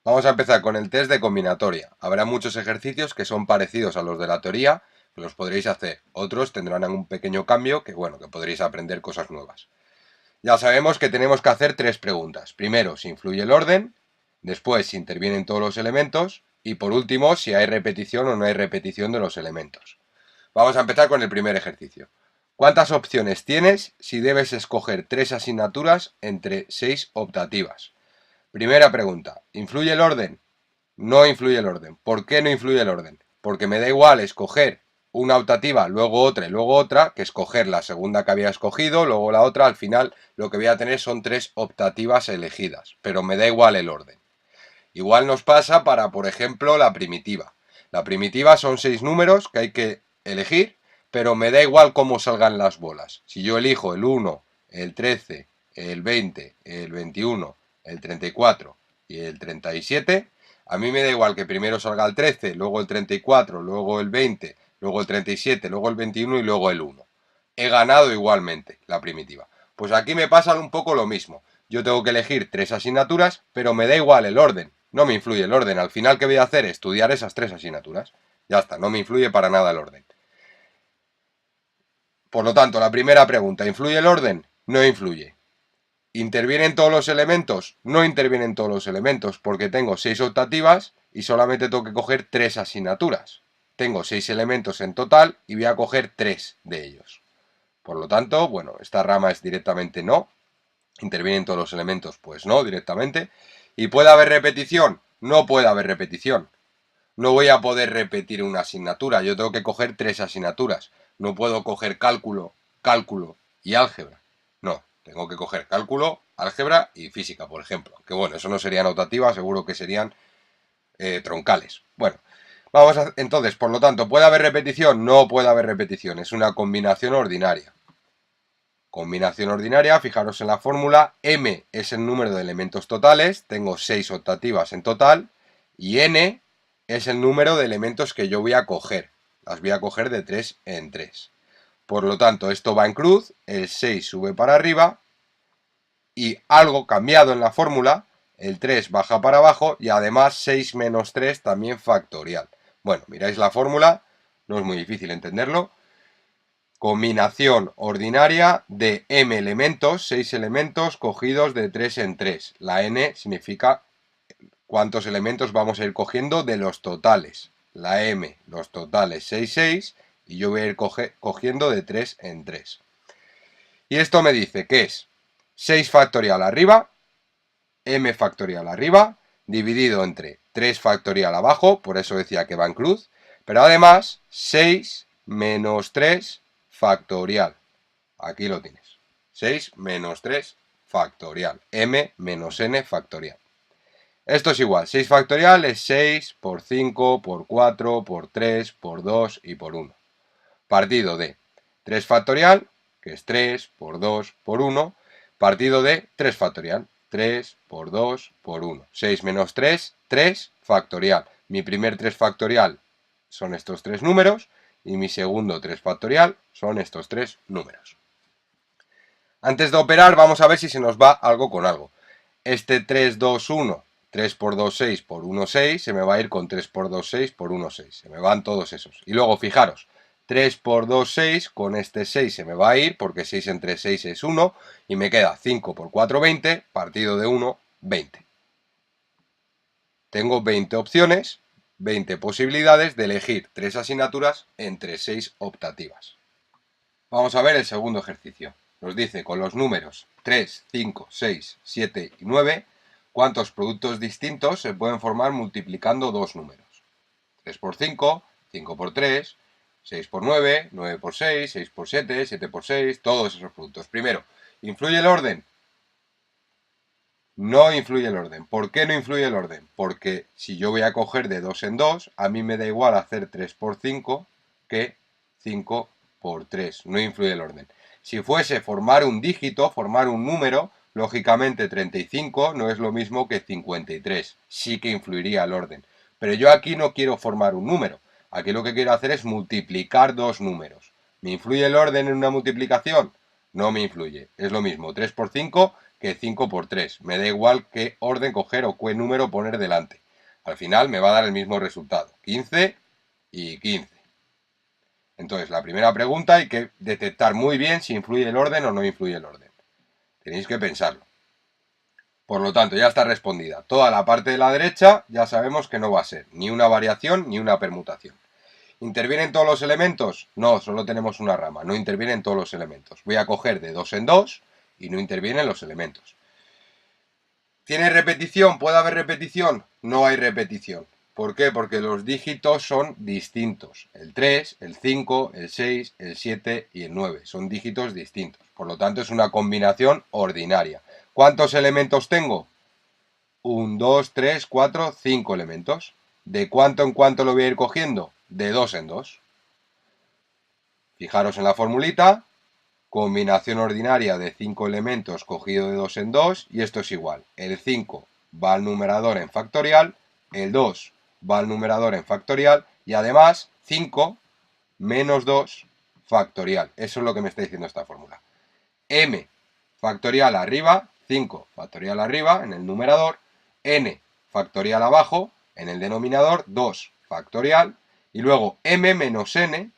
Vamos a empezar con el test de combinatoria. Habrá muchos ejercicios que son parecidos a los de la teoría, que los podréis hacer. Otros tendrán un pequeño cambio que podréis aprender cosas nuevas. Ya sabemos que tenemos que hacer tres preguntas. Primero, si influye el orden, después, si intervienen todos los elementos y por último, si hay repetición o no hay repetición de los elementos. Vamos a empezar con el primer ejercicio. ¿Cuántas opciones tienes si debes escoger tres asignaturas entre 6 optativas? Primera pregunta, ¿influye el orden? No influye el orden. ¿Por qué no influye el orden? Porque me da igual escoger una optativa, luego otra y luego otra, que escoger la segunda que había escogido, luego la otra. Al final lo que voy a tener son tres optativas elegidas, pero me da igual el orden. Igual nos pasa para, por ejemplo, la primitiva. La primitiva son 6 números que hay que elegir, pero me da igual cómo salgan las bolas. Si yo elijo el 1, el 13, el 20, el 21, el 34 y el 37, a mí me da igual que primero salga el 13, luego el 34, luego el 20, luego el 37, luego el 21 y luego el 1. He ganado igualmente la primitiva. Pues aquí me pasa un poco lo mismo. Yo tengo que elegir tres asignaturas, pero me da igual el orden. No me influye el orden. Al final, ¿qué voy a hacer? Estudiar esas tres asignaturas. Ya está, no me influye para nada el orden. Por lo tanto, la primera pregunta, ¿influye el orden? No influye. ¿Intervienen todos los elementos? No intervienen todos los elementos, porque tengo 6 optativas y solamente tengo que coger 3 asignaturas. Tengo 6 elementos en total y voy a coger 3 de ellos. Por lo tanto, bueno, esta rama es directamente no. ¿Intervienen todos los elementos? Pues no, directamente. ¿Y puede haber repetición? No puede haber repetición. No voy a poder repetir una asignatura. Yo tengo que coger 3 asignaturas. No puedo coger cálculo, cálculo y álgebra. No, tengo que coger cálculo, álgebra y física, por ejemplo. Que bueno, eso no serían optativas, seguro que serían troncales. Bueno, entonces, por lo tanto, ¿puede haber repetición? No puede haber repetición. Es una combinación ordinaria. Combinación ordinaria, fijaros en la fórmula, m es el número de elementos totales, tengo 6 optativas en total, y n es el número de elementos que yo voy a coger, las voy a coger de 3 en 3. Por lo tanto, esto va en cruz, el 6 sube para arriba, y algo cambiado en la fórmula, el 3 baja para abajo, y además 6 menos 3 también factorial. Bueno, miráis la fórmula, no es muy difícil entenderlo. Combinación ordinaria de m elementos, 6 elementos cogidos de 3 en 3. La n significa cuántos elementos vamos a ir cogiendo de los totales. La m, los totales 6, 6, y yo voy a ir cogiendo de 3 en 3. Y esto me dice que es 6 factorial arriba, m factorial arriba, dividido entre 3 factorial abajo, por eso decía que va en cruz, pero además 6 menos 3 factorial. Aquí lo tienes. 6 menos 3 factorial. M menos n factorial. Esto es igual. 6 factorial es 6 por 5 por 4 por 3 por 2 y por 1. Partido de 3 factorial, que es 3 por 2 por 1, partido de 3 factorial. 3 por 2 por 1. 6 menos 3, 3 factorial. Mi primer 3 factorial son estos tres números y mi segundo 3 factorial son estos tres números. Antes de operar vamos a ver si se nos va algo con algo. Este 3, 2, 1, 3 por 2, 6 por 1, 6, se me va a ir con 3 por 2, 6 por 1, 6. Se me van todos esos. Y luego fijaros, 3 por 2, 6, con este 6 se me va a ir porque 6 entre 6 es 1 y me queda 5 por 4, 20, partido de 1, 20. Tengo 20 opciones, 20 posibilidades de elegir 3 asignaturas entre 6 optativas. Vamos a ver el segundo ejercicio. Nos dice con los números 3, 5, 6, 7 y 9 cuántos productos distintos se pueden formar multiplicando dos números. 3 por 5, 5 por 3, 6 por 9, 9 por 6, 6 por 7, 7 por 6, todos esos productos. Primero, ¿influye el orden? No influye el orden. ¿Por qué no influye el orden? Porque si yo voy a coger de 2 en 2, a mí me da igual hacer 3 por 5 que 5 por 3. No influye el orden. Si fuese formar un dígito, formar un número, lógicamente 35 no es lo mismo que 53. Sí que influiría el orden. Pero yo aquí no quiero formar un número. Aquí lo que quiero hacer es multiplicar dos números. ¿Me influye el orden en una multiplicación? No me influye. Es lo mismo 3 por 5 que 5 por 3. Me da igual qué orden coger o qué número poner delante. Al final me va a dar el mismo resultado, 15 y 15. Entonces, la primera pregunta hay que detectar muy bien si influye el orden o no influye el orden. Tenéis que pensarlo. Por lo tanto, ya está respondida. Toda la parte de la derecha ya sabemos que no va a ser ni una variación ni una permutación. ¿Intervienen todos los elementos? No, solo tenemos una rama, no intervienen todos los elementos. Voy a coger de 2 en 2 y no intervienen los elementos. ¿Tiene repetición? ¿Puede haber repetición? No hay repetición. ¿Por qué? Porque los dígitos son distintos. El 3, el 5, el 6, el 7 y el 9. Son dígitos distintos. Por lo tanto, es una combinación ordinaria. ¿Cuántos elementos tengo? 1, 2, 3, 4, 5 elementos. ¿De cuánto en cuánto lo voy a ir cogiendo? De 2 en 2. Fijaros en la formulita. Combinación ordinaria de 5 elementos cogido de 2 en 2 y esto es igual. El 5 va al numerador en factorial, el 2 va al numerador en factorial y además 5 menos 2 factorial. Eso es lo que me está diciendo esta fórmula. M factorial arriba, 5 factorial arriba en el numerador, n factorial abajo en el denominador, 2 factorial y luego m menos n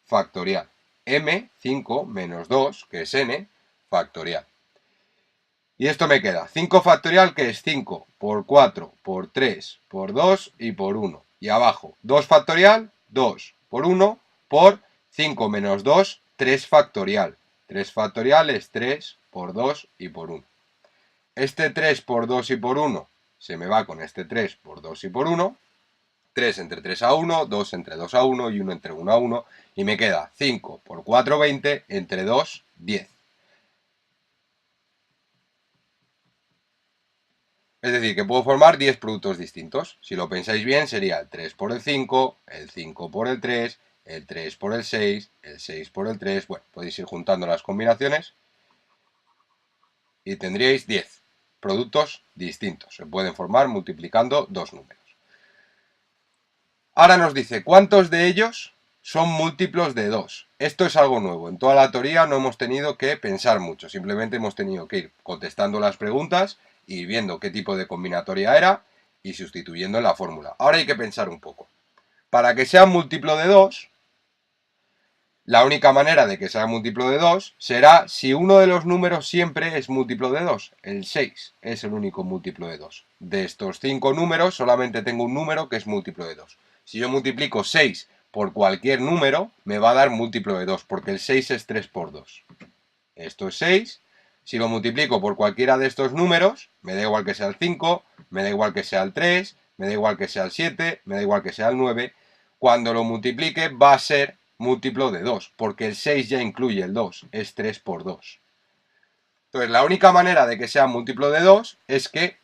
factorial. M, 5 menos 2, que es n, factorial. Y esto me queda 5 factorial, que es 5 por 4, por 3, por 2 y por 1. Y abajo, 2 factorial, 2 por 1, por 5 menos 2, 3 factorial. 3 factorial es 3 por 2 y por 1. Este 3 por 2 y por 1 se me va con este 3 por 2 y por 1. 3 entre 3 a 1, 2 entre 2 a 1 y 1 entre 1 a 1. Y me queda 5 por 4, 20, entre 2, 10. Es decir, que puedo formar 10 productos distintos. Si lo pensáis bien, sería el 3 por el 5, el 5 por el 3, el 3 por el 6, el 6 por el 3. Bueno, podéis ir juntando las combinaciones y tendríais 10 productos distintos. Se pueden formar multiplicando dos números. Ahora nos dice cuántos de ellos son múltiplos de 2. Esto es algo nuevo. En toda la teoría no hemos tenido que pensar mucho. Simplemente hemos tenido que ir contestando las preguntas y viendo qué tipo de combinatoria era y sustituyendo en la fórmula. Ahora hay que pensar un poco. Para que sea múltiplo de 2, la única manera de que sea múltiplo de 2 será si uno de los números siempre es múltiplo de 2. El 6 es el único múltiplo de 2. De estos 5 números solamente tengo un número que es múltiplo de 2. Si yo multiplico 6 por cualquier número, me va a dar múltiplo de 2, porque el 6 es 3 por 2. Esto es 6. Si lo multiplico por cualquiera de estos números, me da igual que sea el 5, me da igual que sea el 3, me da igual que sea el 7, me da igual que sea el 9. Cuando lo multiplique va a ser múltiplo de 2, porque el 6 ya incluye el 2, es 3 por 2. Entonces, la única manera de que sea múltiplo de 2 es que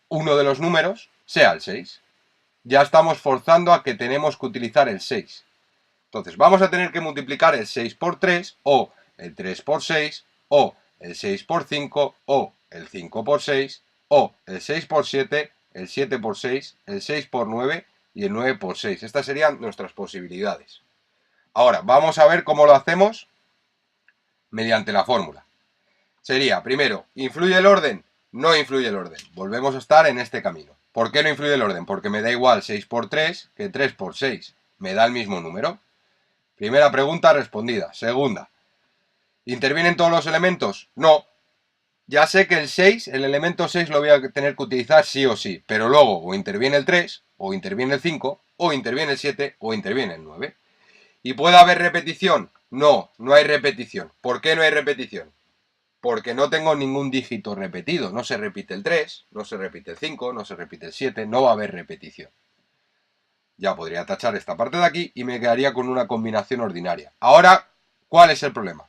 uno de los números sea el 6. Ya estamos forzando a que tenemos que utilizar el 6. Entonces, vamos a tener que multiplicar el 6 por 3, o el 3 por 6, o el 6 por 5, o el 5 por 6, o el 6 por 7, el 7 por 6, el 6 por 9 y el 9 por 6. Estas serían nuestras posibilidades. Ahora, vamos a ver cómo lo hacemos mediante la fórmula. Sería, primero, ¿influye el orden? No influye el orden. Volvemos a estar en este camino. ¿Por qué no influye el orden? Porque me da igual 6 por 3 que 3 por 6. Me da el mismo número. Primera pregunta respondida. Segunda, ¿intervienen todos los elementos? No. Ya sé que el 6, el elemento 6 lo voy a tener que utilizar sí o sí, pero luego o interviene el 3, o interviene el 5, o interviene el 7, o interviene el 9. ¿Y puede haber repetición? No, no hay repetición. ¿Por qué no hay repetición? Porque no tengo ningún dígito repetido. No se repite el 3, no se repite el 5, no se repite el 7, no va a haber repetición. Ya podría tachar esta parte de aquí y me quedaría con una combinación ordinaria. Ahora, ¿cuál es el problema?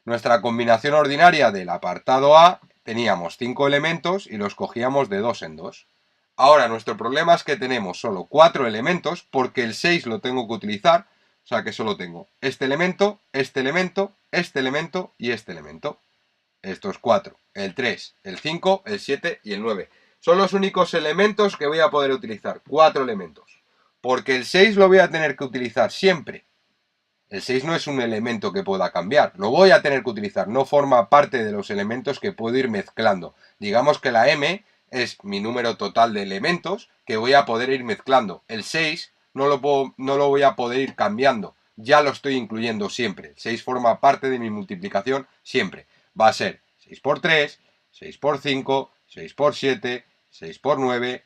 Nuestra combinación ordinaria del apartado A teníamos 5 elementos y los cogíamos de 2 en 2. Ahora, nuestro problema es que tenemos solo 4 elementos porque el 6 lo tengo que utilizar. O sea que solo tengo este elemento, este elemento, este elemento y este elemento. Estos 4, el 3, el 5, el 7 y el 9. Son los únicos elementos que voy a poder utilizar, 4 elementos. Porque el 6 lo voy a tener que utilizar siempre. El 6 no es un elemento que pueda cambiar, lo voy a tener que utilizar, no forma parte de los elementos que puedo ir mezclando. Digamos que la m es mi número total de elementos que voy a poder ir mezclando. El 6 no lo voy a poder ir cambiando, ya lo estoy incluyendo siempre. El 6 forma parte de mi multiplicación siempre. Va a ser 6 por 3, 6 por 5, 6 por 7, 6 por 9...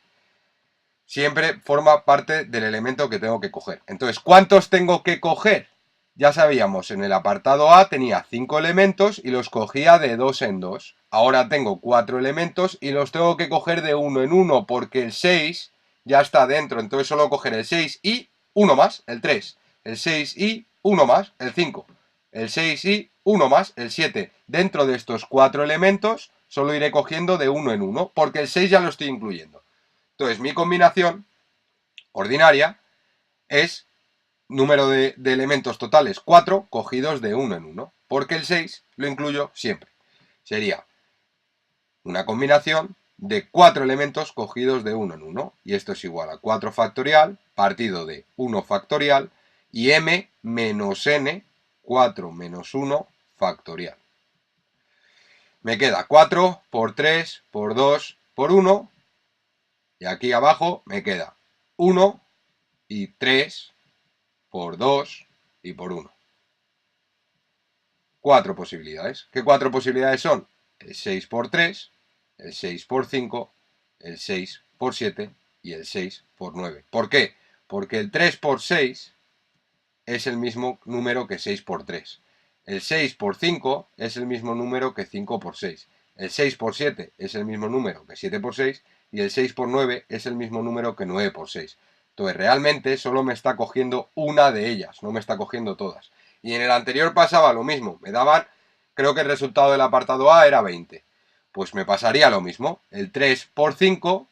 Siempre forma parte del elemento que tengo que coger. Entonces, ¿cuántos tengo que coger? Ya sabíamos, en el apartado A tenía 5 elementos y los cogía de 2 en 2. Ahora tengo 4 elementos y los tengo que coger de 1 en 1 porque el 6 ya está dentro. Entonces solo coger el 6 y 1 más, el 3. El 6 y 1 más, el 5. El 6 y 1 más, el 7. Dentro de estos 4 elementos solo iré cogiendo de 1 en 1 porque el 6 ya lo estoy incluyendo. Entonces mi combinación ordinaria es número de elementos totales 4 cogidos de 1 en 1, porque el 6 lo incluyo siempre. Sería una combinación de 4 elementos cogidos de 1 en 1, y esto es igual a 4 factorial partido de 1 factorial y m menos n, 4 menos 1 factorial. Me queda 4 por 3 por 2 por 1, y aquí abajo me queda 1 y 3 por 2 y por 1. 4 posibilidades. ¿Qué 4 posibilidades son? El 6 por 3, el 6 por 5, el 6 por 7 y el 6 por 9. ¿Por qué? Porque el 3 por 6 es el mismo número que 6 por 3. El 6 por 5 es el mismo número que 5 por 6. El 6 por 7 es el mismo número que 7 por 6. Y el 6 por 9 es el mismo número que 9 por 6. Entonces realmente solo me está cogiendo una de ellas, no me está cogiendo todas. Y en el anterior pasaba lo mismo, me daban, creo que el resultado del apartado A era 20. Pues me pasaría lo mismo, el 3 por 5,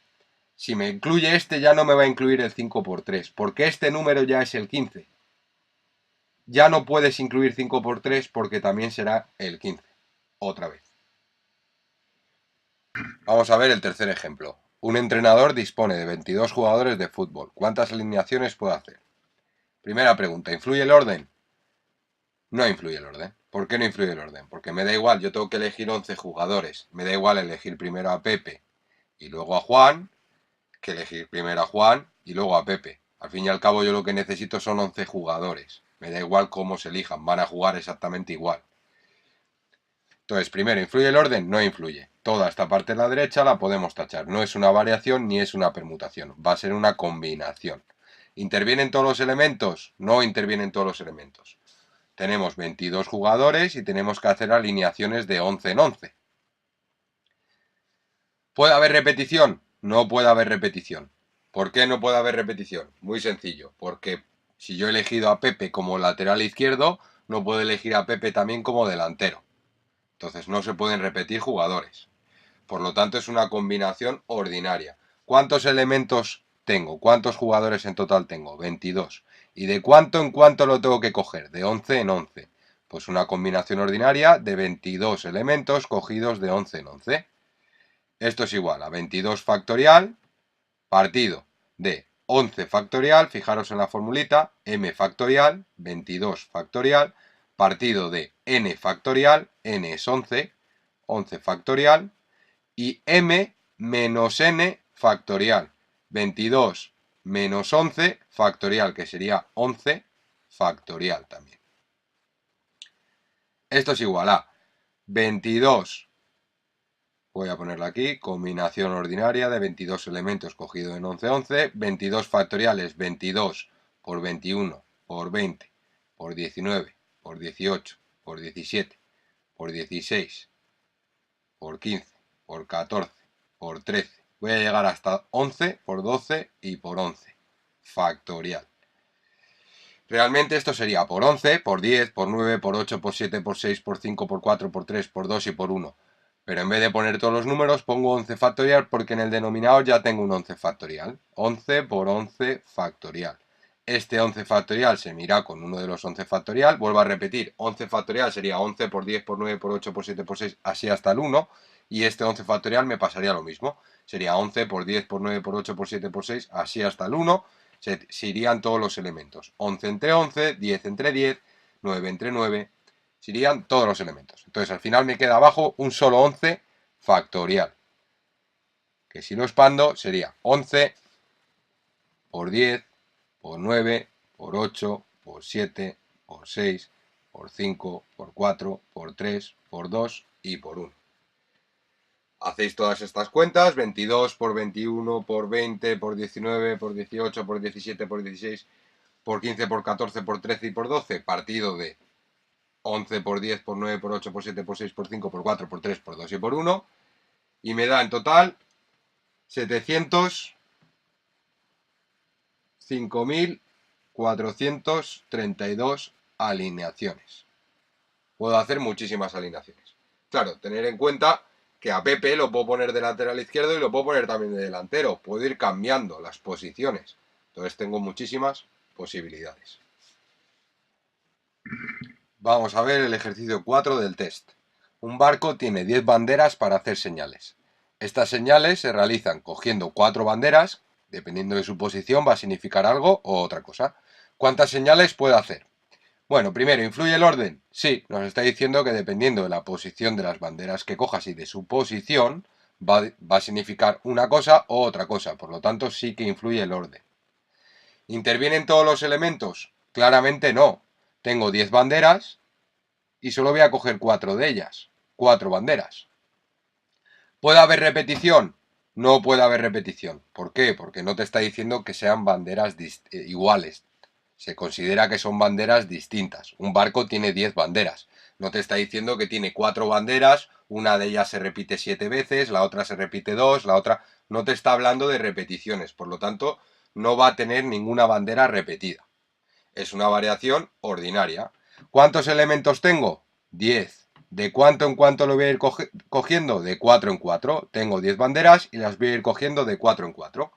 si me incluye este ya no me va a incluir el 5 por 3, porque este número ya es el 15. Ya no puedes incluir 5 por 3 porque también será el 15. Otra vez. Vamos a ver el tercer ejemplo. Un entrenador dispone de 22 jugadores de fútbol. ¿Cuántas alineaciones puede hacer? Primera pregunta, ¿influye el orden? No influye el orden. ¿Por qué no influye el orden? Porque me da igual, yo tengo que elegir 11 jugadores. Me da igual elegir primero a Pepe y luego a Juan, que elegir primero a Juan y luego a Pepe. Al fin y al cabo yo lo que necesito son 11 jugadores. Me da igual cómo se elijan, van a jugar exactamente igual. Entonces, primero, ¿influye el orden? No influye. Toda esta parte de la derecha la podemos tachar. No es una variación ni es una permutación. Va a ser una combinación. ¿Intervienen todos los elementos? No intervienen todos los elementos. Tenemos 22 jugadores y tenemos que hacer alineaciones de 11 en 11. ¿Puede haber repetición? No puede haber repetición. ¿Por qué no puede haber repetición? Muy sencillo. Porque si yo he elegido a Pepe como lateral izquierdo, no puedo elegir a Pepe también como delantero. Entonces no se pueden repetir jugadores. Por lo tanto es una combinación ordinaria. ¿Cuántos elementos tengo? ¿Cuántos jugadores en total tengo? 22. ¿Y de cuánto en cuánto lo tengo que coger? De 11 en 11. Pues una combinación ordinaria de 22 elementos cogidos de 11 en 11. Esto es igual a 22 factorial partido de 11 factorial, fijaros en la formulita, m factorial, 22 factorial, partido de n factorial, n es 11, 11 factorial, y m menos n factorial, 22 menos 11 factorial, que sería 11 factorial también. Esto es igual a 22, voy a ponerlo aquí, combinación ordinaria de 22 elementos cogido en 11, 11, 22 factoriales, 22 por 21 por 20 por 19 por 18 por 17 por 16 por 15 por 14 por 13. Voy a llegar hasta 11 por 12 y por 11 factorial. Realmente esto sería por 11, por 10, por 9, por 8, por 7, por 6, por 5, por 4, por 3, por 2 y por 1. Pero en vez de poner todos los números pongo 11 factorial porque en el denominador ya tengo un 11 factorial. 11 por 11 factorial. Este 11 factorial se mira con uno de los 11 factorial. Vuelvo a repetir, 11 factorial sería 11 por 10, por 9, por 8, por 7, por 6, así hasta el 1. Y este 11 factorial me pasaría lo mismo. Sería 11 por 10, por 9, por 8, por 7, por 6, así hasta el 1. Se irían todos los elementos. 11 entre 11, 10 entre 10, 9 entre 9, serían todos los elementos. Entonces al final me queda abajo un solo 11 factorial, que si lo expando sería 11 por 10, por 9, por 8, por 7, por 6, por 5, por 4, por 3, por 2 y por 1. Hacéis todas estas cuentas, 22 por 21, por 20, por 19, por 18, por 17, por 16, por 15, por 14, por 13 y por 12, partido de 11 por 10, por 9, por 8, por 7, por 6, por 5, por 4, por 3, por 2 y por 1, y me da en total 705.432 alineaciones. Puedo hacer muchísimas alineaciones. Claro, tener en cuenta que a Pepe lo puedo poner de lateral izquierdo y lo puedo poner también de delantero. Puedo ir cambiando las posiciones. Entonces tengo muchísimas posibilidades. Vamos a ver el ejercicio 4 del test. Un barco tiene 10 banderas para hacer señales. Estas señales se realizan cogiendo 4 banderas. Dependiendo de su posición va a significar algo o otra cosa. ¿Cuántas señales puede hacer? Bueno, primero, ¿influye el orden? Sí, nos está diciendo que dependiendo de la posición de las banderas que cojas y de su posición, va a significar una cosa o otra cosa. Por lo tanto, sí que influye el orden. ¿Intervienen todos los elementos? Claramente no. Tengo 10 banderas y solo voy a coger 4 de ellas. 4 banderas. ¿Puede haber repetición? No puede haber repetición. ¿Por qué? Porque no te está diciendo que sean banderas iguales. Se considera que son banderas distintas. Un barco tiene 10 banderas. No te está diciendo que tiene 4 banderas, una de ellas se repite 7 veces, la otra se repite 2, la otra... No te está hablando de repeticiones, por lo tanto, no va a tener ninguna bandera repetida. Es una variación ordinaria. ¿Cuántos elementos tengo? 10. ¿De cuánto en cuánto lo voy a ir cogiendo? De 4 en 4. Tengo 10 banderas y las voy a ir cogiendo de 4 en 4.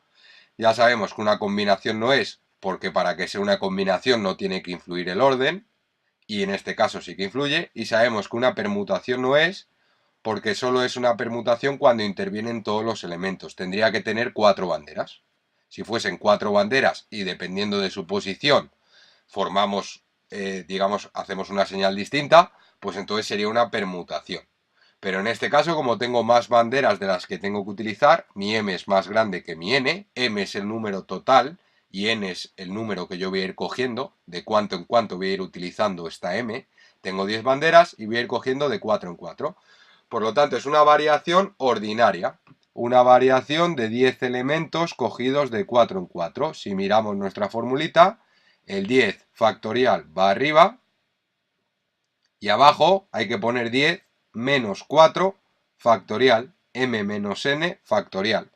Ya sabemos que una combinación no es, porque para que sea una combinación no tiene que influir el orden, y en este caso sí que influye, y sabemos que una permutación no es, porque solo es una permutación cuando intervienen todos los elementos. Tendría que tener 4 banderas. Si fuesen 4 banderas y dependiendo de su posición formamos, digamos, hacemos una señal distinta, pues entonces sería una permutación. Pero en este caso, como tengo más banderas de las que tengo que utilizar, mi m es más grande que mi n, m es el número total y n es el número que yo voy a ir cogiendo, de cuánto en cuánto voy a ir utilizando esta m. Tengo 10 banderas y voy a ir cogiendo de 4 en 4. Por lo tanto, es una variación ordinaria, una variación de 10 elementos cogidos de 4 en 4. Si miramos nuestra formulita, el 10 factorial va arriba y abajo hay que poner 10 menos 4 factorial, m menos n factorial.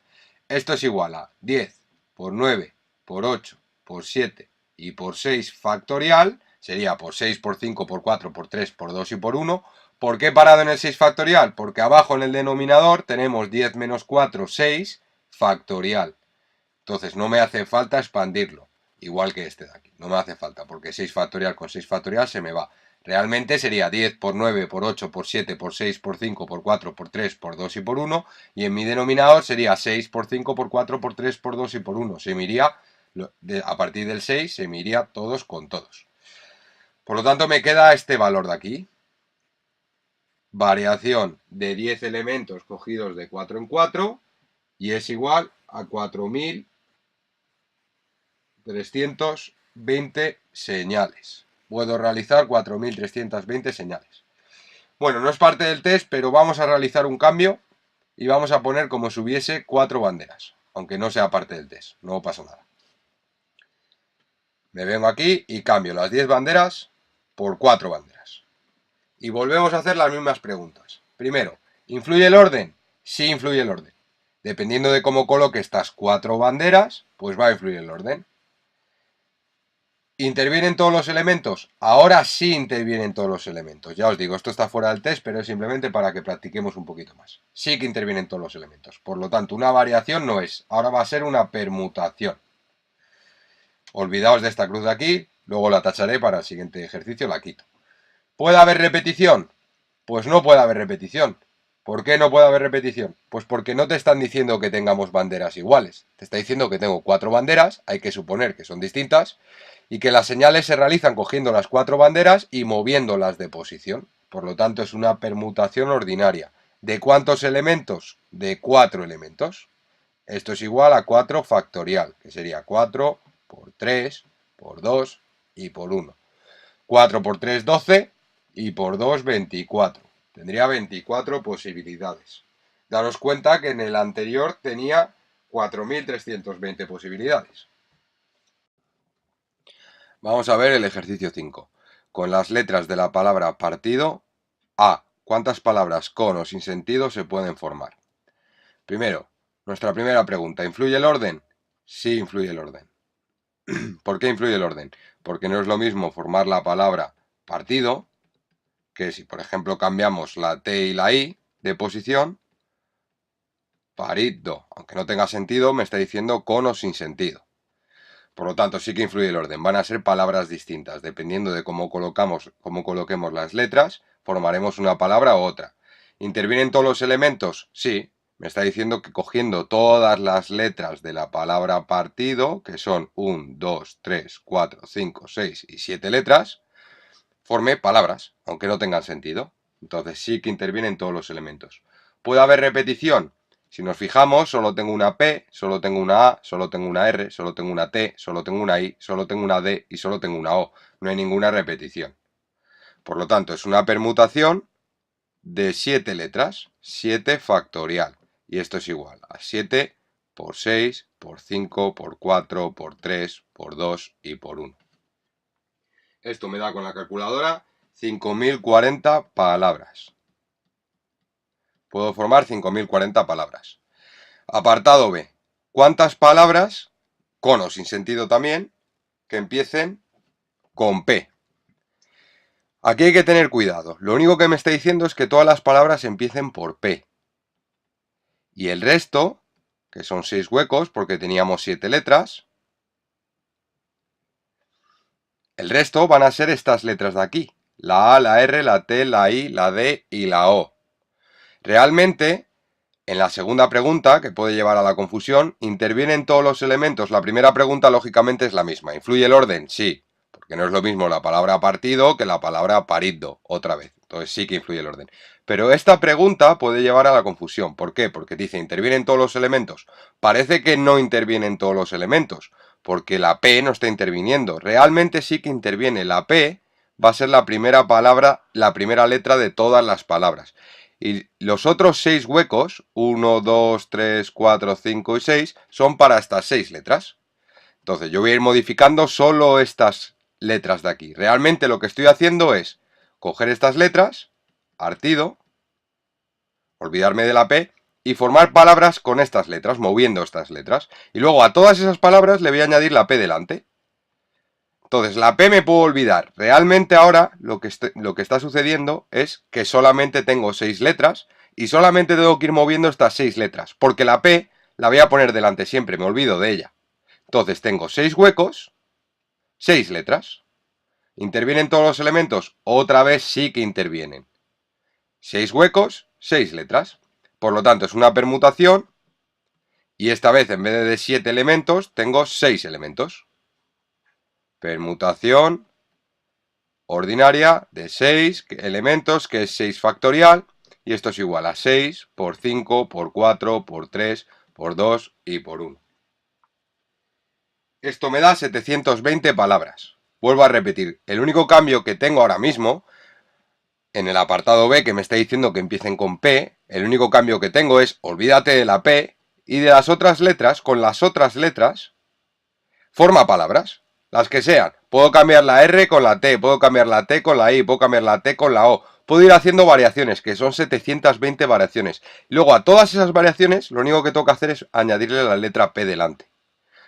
Esto es igual a 10 por 9 por 8 por 7 y por 6 factorial, sería por 6, por 5, por 4, por 3, por 2 y por 1. ¿Por qué he parado en el 6 factorial? Porque abajo en el denominador tenemos 10 menos 4, 6 factorial. Entonces no me hace falta expandirlo, igual que este de aquí. No me hace falta, porque 6 factorial con 6 factorial se me va. Realmente sería 10 por 9, por 8, por 7, por 6, por 5, por 4, por 3, por 2 y por 1. Y en mi denominador sería 6 por 5, por 4, por 3, por 2 y por 1. Se me iría, a partir del 6, se me iría todos con todos. Por lo tanto, me queda este valor de aquí. Variación de 10 elementos cogidos de 4 en 4. Y es igual a 4.320 señales. Puedo realizar 4.320 señales. Bueno, no es parte del test, pero vamos a realizar un cambio y vamos a poner como si hubiese 4 banderas, aunque no sea parte del test, no pasa nada. Me vengo aquí y cambio las 10 banderas por 4 banderas. Y volvemos a hacer las mismas preguntas. Primero, ¿influye el orden? Sí influye el orden. Dependiendo de cómo coloque estas 4 banderas, pues va a influir el orden. ¿Intervienen todos los elementos? Ahora sí intervienen todos los elementos. Ya os digo, esto está fuera del test, pero es simplemente para que practiquemos un poquito más. Sí que intervienen todos los elementos. Por lo tanto, una variación no es. Ahora va a ser una permutación. Olvidaos de esta cruz de aquí, luego la tacharé para el siguiente ejercicio, la quito. ¿Puede haber repetición? Pues no puede haber repetición. ¿Por qué no puede haber repetición? Pues porque no te están diciendo que tengamos banderas iguales. Te está diciendo que tengo 4 banderas, hay que suponer que son distintas, y que las señales se realizan cogiendo las 4 banderas y moviéndolas de posición. Por lo tanto, es una permutación ordinaria. ¿De cuántos elementos? De 4 elementos. Esto es igual a 4 factorial, que sería 4 por 3, por 2 y por 1. 4 por 3, 12 y por 2, 24. Tendría 24 posibilidades. Daros cuenta que en el anterior tenía 4.320 posibilidades. Vamos a ver el ejercicio 5. Con las letras de la palabra partido, A. ¿Cuántas palabras con o sin sentido se pueden formar? Primero, nuestra primera pregunta, ¿influye el orden? Sí, influye el orden. ¿Por qué influye el orden? Porque no es lo mismo formar la palabra partido, que si por ejemplo cambiamos la T y la I de posición, parido, aunque no tenga sentido, me está diciendo con o sin sentido. Por lo tanto, sí que influye el orden. Van a ser palabras distintas. Dependiendo de cómo coloquemos las letras, formaremos una palabra u otra. ¿Intervienen todos los elementos? Sí. Me está diciendo que cogiendo todas las letras de la palabra partido, que son 1, 2, 3, 4, 5, 6 y 7 letras, forme palabras, aunque no tengan sentido. Entonces sí que intervienen todos los elementos. ¿Puede haber repetición? Si nos fijamos, solo tengo una P, solo tengo una A, solo tengo una R, solo tengo una T, solo tengo una I, solo tengo una D y solo tengo una O. No hay ninguna repetición. Por lo tanto, es una permutación de 7 letras, 7 factorial. Y esto es igual a 7 por 6, por 5, por 4, por 3, por 2 y por 1. Esto me da con la calculadora 5.040 palabras. Puedo formar 5.040 palabras. Apartado B. ¿Cuántas palabras, con o sin sentido también, que empiecen con P? Aquí hay que tener cuidado. Lo único que me está diciendo es que todas las palabras empiecen por P. Y el resto, que son 6 huecos porque teníamos 7 letras, el resto van a ser estas letras de aquí. La A, la R, la T, la I, la D y la O. Realmente, en la segunda pregunta, que puede llevar a la confusión, ¿intervienen todos los elementos? La primera pregunta lógicamente es la misma. ¿Influye el orden? Sí, porque no es lo mismo la palabra partido que la palabra parido, otra vez. Entonces sí que influye el orden. Pero esta pregunta puede llevar a la confusión. ¿Por qué? Porque dice, ¿intervienen todos los elementos? Parece que no intervienen todos los elementos, porque la P no está interviniendo. Realmente sí que interviene. La P va a ser la primera palabra, la primera letra de todas las palabras. Y los otros 6 huecos, 1, 2, 3, 4, 5 y 6, son para estas 6 letras. Entonces yo voy a ir modificando solo estas letras de aquí. Realmente lo que estoy haciendo es coger estas letras, partido, olvidarme de la P, y formar palabras con estas letras, moviendo estas letras. Y luego a todas esas palabras le voy a añadir la P delante. Entonces, la P me puedo olvidar. Realmente ahora lo que está sucediendo es que solamente tengo 6 letras y solamente tengo que ir moviendo estas 6 letras, porque la P la voy a poner delante siempre, me olvido de ella. Entonces tengo 6 huecos, 6 letras. ¿Intervienen todos los elementos? Otra vez sí que intervienen. 6 huecos, 6 letras. Por lo tanto, es una permutación y esta vez en vez de 7 elementos tengo 6 elementos. Permutación ordinaria de 6 elementos, que es 6 factorial, y esto es igual a 6 por 5 por 4 por 3 por 2 y por 1. Esto me da 720 palabras. Vuelvo a repetir, el único cambio que tengo ahora mismo, en el apartado B que me está diciendo que empiecen con P, el único cambio que tengo es olvídate de la P y de las otras letras, con las otras letras, forma palabras. Las que sean. Puedo cambiar la R con la T, puedo cambiar la T con la I, puedo cambiar la T con la O. Puedo ir haciendo variaciones, que son 720 variaciones. Y luego a todas esas variaciones, lo único que tengo que hacer es añadirle la letra P delante.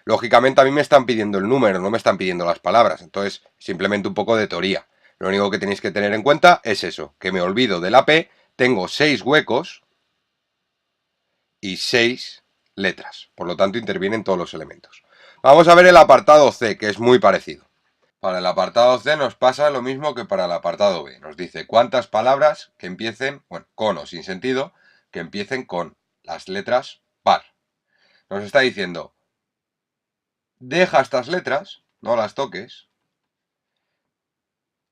Lógicamente a mí me están pidiendo el número, no me están pidiendo las palabras. Entonces, simplemente un poco de teoría. Lo único que tenéis que tener en cuenta es eso, que me olvido de la P, tengo 6 huecos y 6 letras. Por lo tanto, intervienen todos los elementos. Vamos a ver el apartado C, que es muy parecido. Para el apartado C nos pasa lo mismo que para el apartado B. Nos dice cuántas palabras que empiecen, bueno, con o sin sentido, que empiecen con las letras par. Nos está diciendo, deja estas letras, no las toques,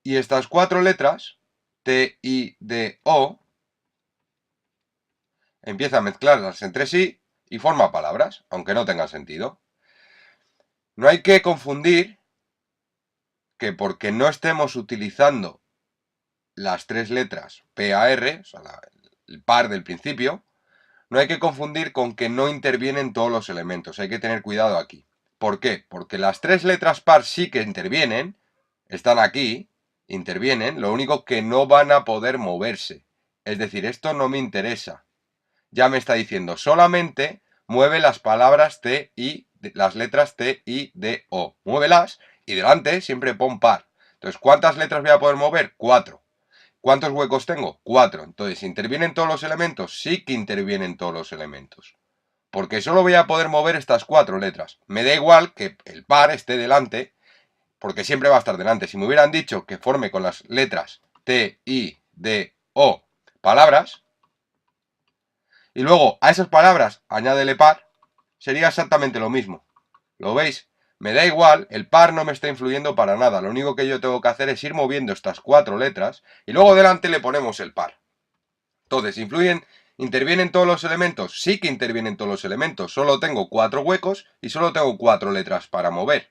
y estas 4 letras, T, I, D, O, empieza a mezclarlas entre sí y forma palabras, aunque no tengan sentido. No hay que confundir que porque no estemos utilizando las 3 letras P, A, R, o sea, el par del principio, no hay que confundir con que no intervienen todos los elementos. Hay que tener cuidado aquí. ¿Por qué? Porque las 3 letras par sí que intervienen, están aquí, intervienen, lo único que no van a poder moverse. Es decir, esto no me interesa. Ya me está diciendo, solamente mueve las palabras T, I, las letras T, I, D, O. Muévelas y delante siempre pon par. Entonces, ¿cuántas letras voy a poder mover? 4. ¿Cuántos huecos tengo? 4. Entonces, ¿intervienen todos los elementos? Sí que intervienen todos los elementos. Porque solo voy a poder mover estas 4 letras. Me da igual que el par esté delante, porque siempre va a estar delante. Si me hubieran dicho que forme con las letras T, I, D, O palabras, y luego a esas palabras añádele par, sería exactamente lo mismo. ¿Lo veis? Me da igual, el par no me está influyendo para nada. Lo único que yo tengo que hacer es ir moviendo estas 4 letras y luego delante le ponemos el par. Entonces, ¿intervienen todos los elementos? Sí que intervienen todos los elementos. Solo tengo 4 huecos y solo tengo 4 letras para mover.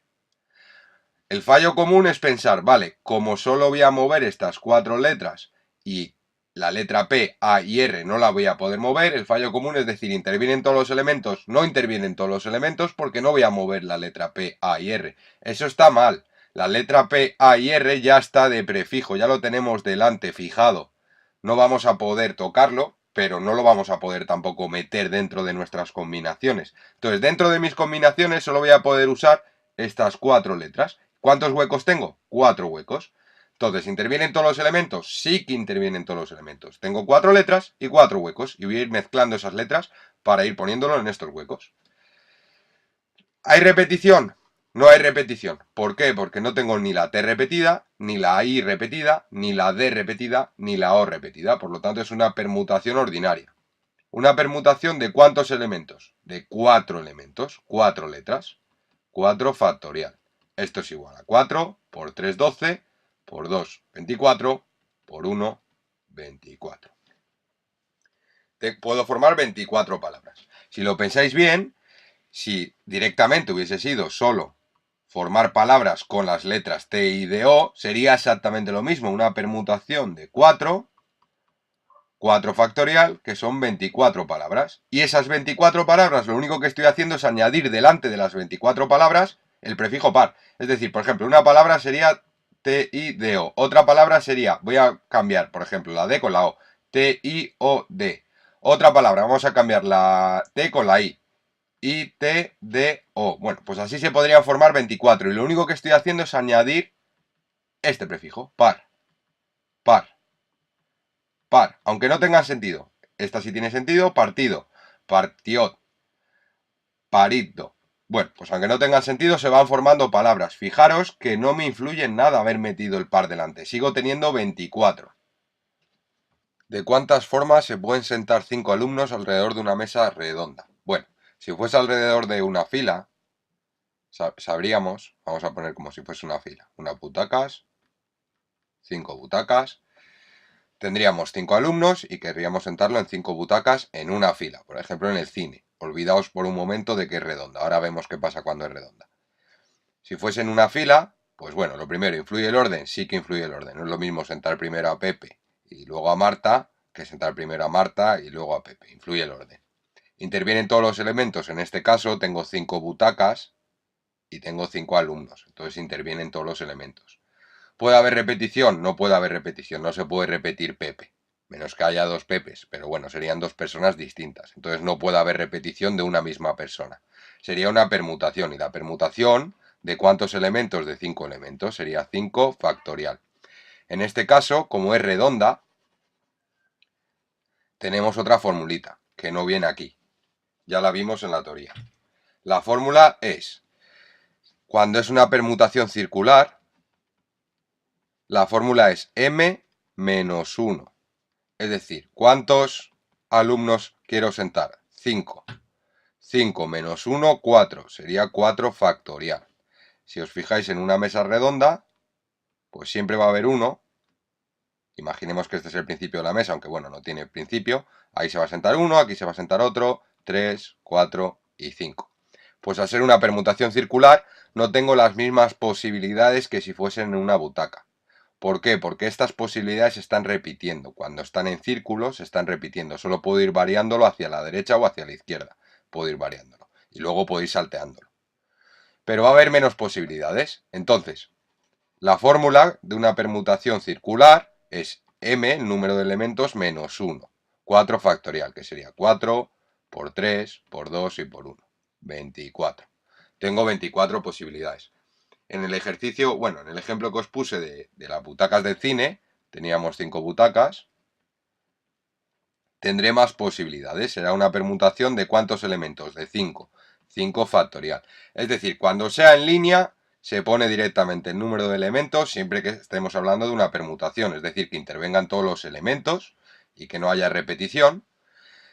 El fallo común es pensar, vale, como solo voy a mover estas 4 letras y la letra P, A y R no la voy a poder mover, el fallo común es decir, ¿intervienen todos los elementos? No intervienen todos los elementos porque no voy a mover la letra P, A y R. Eso está mal. La letra P, A y R ya está de prefijo, ya lo tenemos delante fijado. No vamos a poder tocarlo, pero no lo vamos a poder tampoco meter dentro de nuestras combinaciones. Entonces, dentro de mis combinaciones solo voy a poder usar estas 4 letras. ¿Cuántos huecos tengo? 4 huecos. Entonces, ¿intervienen todos los elementos? Sí que intervienen todos los elementos. Tengo 4 letras y 4 huecos. Y voy a ir mezclando esas letras para ir poniéndolo en estos huecos. ¿Hay repetición? No hay repetición. ¿Por qué? Porque no tengo ni la T repetida, ni la I repetida, ni la D repetida, ni la O repetida. Por lo tanto, es una permutación ordinaria. ¿Una permutación de cuántos elementos? De 4 elementos, 4 letras. 4 factorial. Esto es igual a 4 por 3, 12, por 2, 24, por 1, 24. Puedo formar 24 palabras. Si lo pensáis bien, si directamente hubiese sido solo formar palabras con las letras T y D, O, sería exactamente lo mismo, una permutación de 4 factorial, que son 24 palabras. Y esas 24 palabras, lo único que estoy haciendo es añadir delante de las 24 palabras el prefijo par. Es decir, por ejemplo, una palabra sería T, I, D, O. Otra palabra sería, voy a cambiar, por ejemplo, la D con la O. T, I, O, D. Otra palabra, vamos a cambiar la T con la I. I, T, D, O. Bueno, pues así se podrían formar 24. Y lo único que estoy haciendo es añadir este prefijo, par. Par. Par. Aunque no tengan sentido. Esta sí tiene sentido, partido. Partiot. Parito. Bueno, pues aunque no tengan sentido, se van formando palabras. Fijaros que no me influye en nada haber metido el par delante. Sigo teniendo 24. ¿De cuántas formas se pueden sentar 5 alumnos alrededor de una mesa redonda? Bueno, si fuese alrededor de una fila, sabríamos, vamos a poner como si fuese una fila, unas butacas, 5 butacas, tendríamos 5 alumnos y querríamos sentarlo en 5 butacas en una fila, por ejemplo en el cine. Olvidaos por un momento de que es redonda, ahora vemos qué pasa cuando es redonda. Si fuese en una fila, pues bueno, lo primero, ¿influye el orden? Sí que influye el orden. No es lo mismo sentar primero a Pepe y luego a Marta que sentar primero a Marta y luego a Pepe. Influye el orden. Intervienen todos los elementos. En este caso tengo 5 butacas y tengo 5 alumnos. Entonces intervienen todos los elementos. ¿Puede haber repetición? No puede haber repetición. No se puede repetir Pepe. Menos que haya 2 Pepes. Pero bueno, serían 2 personas distintas. Entonces no puede haber repetición de una misma persona. Sería una permutación. Y la permutación, ¿de cuántos elementos? De 5 elementos. Sería 5 factorial. En este caso, como es redonda, tenemos otra formulita que no viene aquí. Ya la vimos en la teoría. La fórmula es, cuando es una permutación circular, la fórmula es m menos 1. Es decir, ¿cuántos alumnos quiero sentar? 5. 5 menos 1, 4. Sería 4 factorial. Si os fijáis en una mesa redonda, pues siempre va a haber 1. Imaginemos que este es el principio de la mesa, aunque bueno, no tiene principio. Ahí se va a sentar 1, aquí se va a sentar otro, 3, 4 y 5. Pues al ser una permutación circular, no tengo las mismas posibilidades que si fuesen en una butaca. ¿Por qué? Porque estas posibilidades se están repitiendo. Cuando están en círculo, se están repitiendo. Solo puedo ir variándolo hacia la derecha o hacia la izquierda. Puedo ir variándolo. Y luego puedo ir salteándolo. Pero va a haber menos posibilidades. Entonces, la fórmula de una permutación circular es m, el número de elementos, menos 1. 4 factorial, que sería 4 por 3, por 2 y por 1. 24. Tengo 24 posibilidades. En el ejercicio, bueno, en el ejemplo que os puse de las butacas del cine, teníamos 5 butacas. Tendré más posibilidades. Será una permutación de ¿cuántos elementos? De 5. 5 factorial. Es decir, cuando sea en línea, se pone directamente el número de elementos, siempre que estemos hablando de una permutación, es decir, que intervengan todos los elementos y que no haya repetición.